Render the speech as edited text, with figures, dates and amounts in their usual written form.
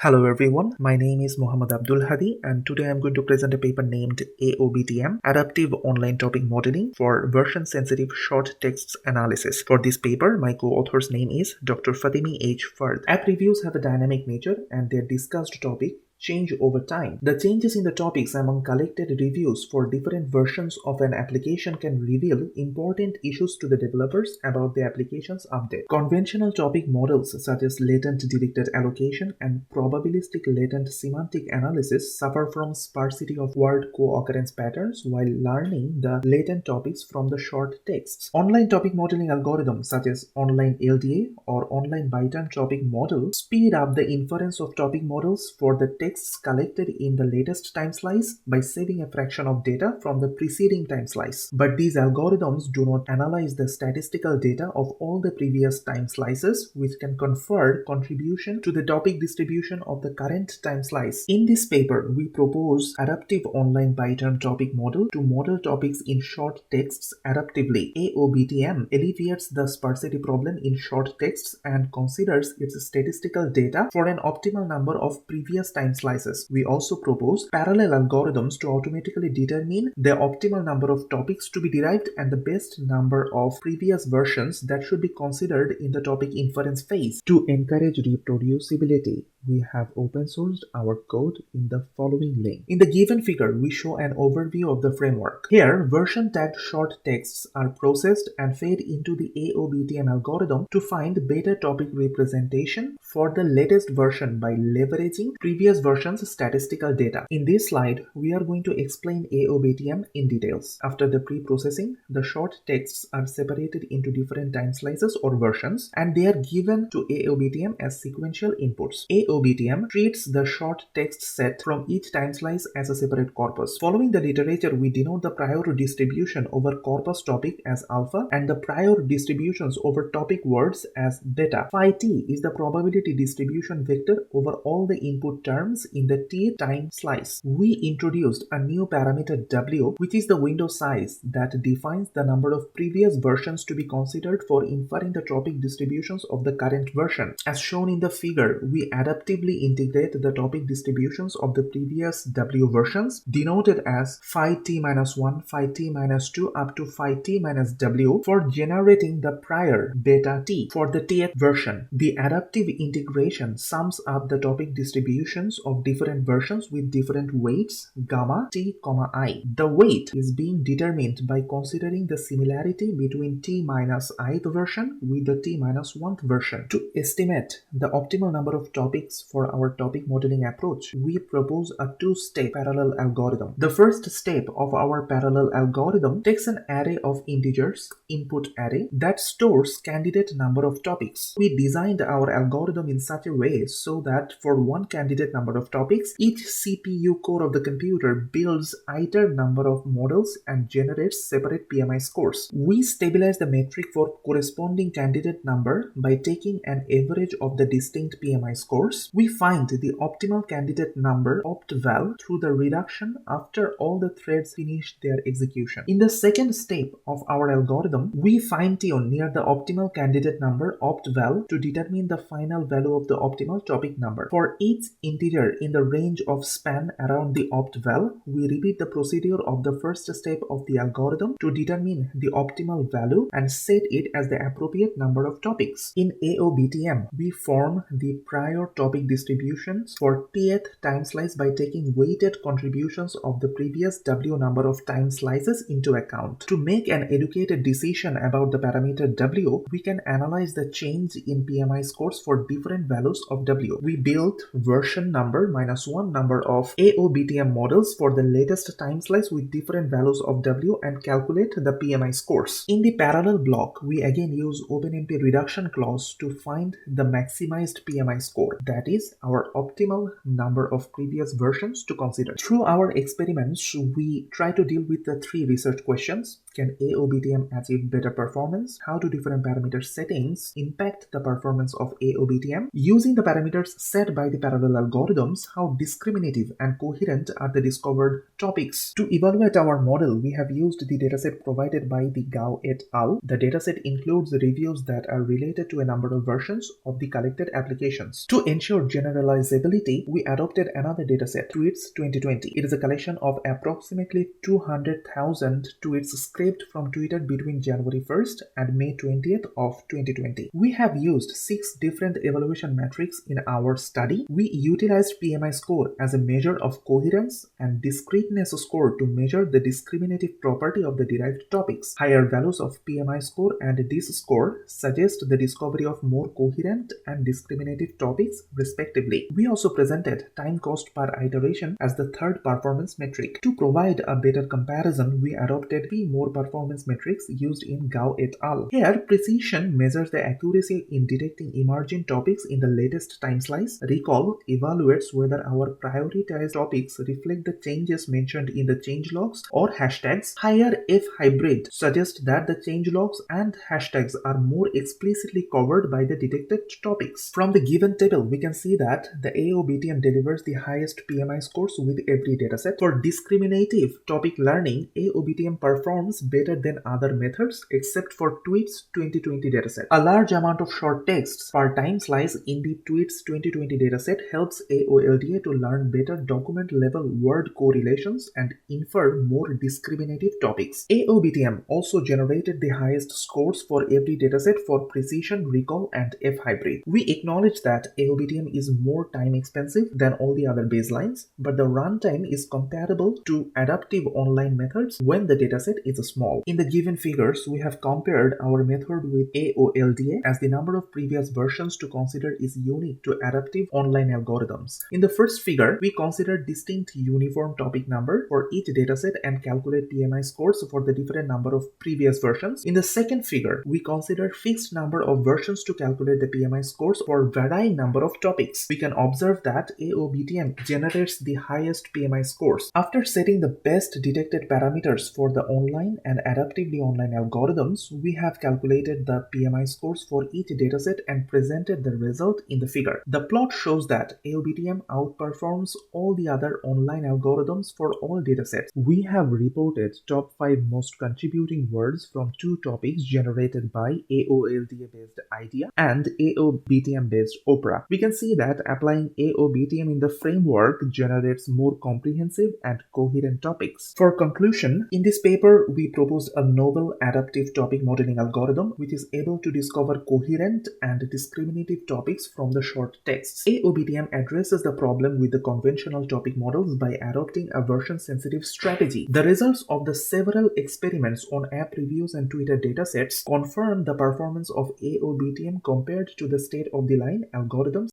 Hello everyone, my name is Mohammad Abdul Hadi and today I am going to present a paper named AOBTM, Adaptive Online Topic Modeling for Version Sensitive Short Text Analysis. For this paper, my co-author's name is Dr. Fatimi H. Fard. App reviews have a dynamic nature and their discussed topic change over time. The changes in the topics among collected reviews for different versions of an application can reveal important issues to the developers about the application's update. Conventional topic models such as latent directed allocation and probabilistic latent semantic analysis suffer from sparsity of word co-occurrence patterns while learning the latent topics from the short texts. Online topic modeling algorithms such as online LDA or online BITERM topic model speed up the inference of topic models for the text collected in the latest time slice by saving a fraction of data from the preceding time slice. But these algorithms do not analyze the statistical data of all the previous time slices, which can confer contribution to the topic distribution of the current time slice. In this paper, we propose adaptive online BITERM topic model to model topics in short texts adaptively. AOBTM alleviates the sparsity problem in short texts and considers its statistical data for an optimal number of previous time slices. We also propose parallel algorithms to automatically determine the optimal number of topics to be derived and the best number of previous versions that should be considered in the topic inference phase. To encourage reproducibility, we have open sourced our code in the following link. In the given figure, we show an overview of the framework. Here, version tagged short texts are processed and fed into the AOBTM algorithm to find better topic representation for the latest version by leveraging previous version's statistical data. In this slide, we are going to explain AOBTM in details. After the pre-processing, the short texts are separated into different time slices or versions, and they are given to AOBTM as sequential inputs. AOBTM treats the short text set from each time slice as a separate corpus. Following the literature, we denote the prior distribution over corpus topic as alpha and the prior distributions over topic words as beta. Phi t is the probability distribution vector over all the input terms in the t time slice. We introduced a new parameter w, which is the window size that defines the number of previous versions to be considered for inferring the topic distributions of the current version. As shown in the figure, we adaptively integrate the topic distributions of the previous w versions, denoted as phi t minus 1, phi t minus 2 up to phi t minus w, for generating the prior beta t for the tth version. The adaptive integration sums up the topic distributions of different versions with different weights gamma t, I. The weight is being determined by considering the similarity between t minus ith version with the t minus 1th version. To estimate the optimal number of topics for our topic modeling approach, we propose a two-step parallel algorithm. The first step of our parallel algorithm takes an array of integers, input array, that stores candidate number of topics. We designed our algorithm in such a way so that for one candidate number of topics, each CPU core of the computer builds iter number of models and generates separate PMI scores. We stabilize the metric for corresponding candidate number by taking an average of the distinct PMI scores. We find the optimal candidate number opt-val through the reduction after all the threads finish their execution. In the second step of our algorithm, we fine-tune near the optimal candidate number opt-val to determine the final value of the optimal topic number. For each integer in the range of span around the opt-val, we repeat the procedure of the first step of the algorithm to determine the optimal value and set it as the appropriate number of topics. In AOBTM, we form the prior topic distributions for tth time slice by taking weighted contributions of the previous w number of time slices into account. To make an educated decision about the parameter w, we can analyze the change in PMI scores for different values of w. We built version number minus 1 number of AOBTM models for the latest time slice with different values of w and calculate the PMI scores. In the parallel block, we again use OpenMP reduction clause to find the maximized PMI score, that is, our optimal number of previous versions to consider. Through our experiments, we try to deal with the three research questions. Can AOBTM achieve better performance? How do different parameter settings impact the performance of AOBTM AOBTM, using the parameters set by the parallel algorithms, how discriminative and coherent are the discovered topics. To evaluate our model, we have used the dataset provided by the Gao et al. The dataset includes reviews that are related to a number of versions of the collected applications. To ensure generalizability, we adopted another dataset, Tweets 2020. It is a collection of approximately 200,000 tweets scraped from Twitter between January 1st and May 20th of 2020. We have used 6 different evaluation metrics in our study. We utilized PMI score as a measure of coherence and discreteness score to measure the discriminative property of the derived topics. Higher values of PMI score and this score suggest the discovery of more coherent and discriminative topics, respectively. We also presented time cost per iteration as the third performance metric. To provide a better comparison, we adopted 3 more performance metrics used in Gao et al. Here, precision measures the accuracy in detecting emerging topics in the latest time slice. Recall evaluates whether our prioritized topics reflect the changes mentioned in the changelogs or hashtags. Higher F hybrid suggests that the changelogs and hashtags are more explicitly covered by the detected topics. From the given table, we can see that the AOBTM delivers the highest PMI scores with every dataset. For discriminative topic learning, AOBTM performs better than other methods except for Tweets 2020 dataset. A large amount of short texts per time slice in the Tweets 2020 dataset helps AOLDA to learn better document-level word correlations and infer more discriminative topics. AOBTM also generated the highest scores for every dataset for precision, recall, and F hybrid. We acknowledge that AOBTM is more time expensive than all the other baselines, but the runtime is comparable to adaptive online methods when the dataset is small. In the given figures, we have compared our method with AOLDA as the number of previous versions to consider is unique to adaptive online algorithms. In the first figure, we consider distinct uniform topic number for each dataset and calculate PMI scores for the different number of previous versions. In the second figure, we consider fixed number of versions to calculate the PMI scores for varying number of topics. We can observe that AOBTM generates the highest PMI scores. After setting the best detected parameters for the online and adaptively online algorithms, we have calculated the PMI scores for each dataset and presented the result in the figure. The plot shows that AOBTM outperforms all the other online algorithms for all datasets. We have reported top 5 most contributing words from 2 topics generated by AOLDA-based IDEA and AOBTM-based Opera. We can see that applying AOBTM in the framework generates more comprehensive and coherent topics. For conclusion, in this paper, we proposed a novel adaptive topic modeling algorithm which is able to discover coherent and discriminative topics from the short texts. AOBTM addresses the problem with the conventional topic models by adopting a version-sensitive strategy. The results of the several experiments on app reviews and Twitter datasets confirm the performance of AOBTM compared to the state-of-the-line algorithms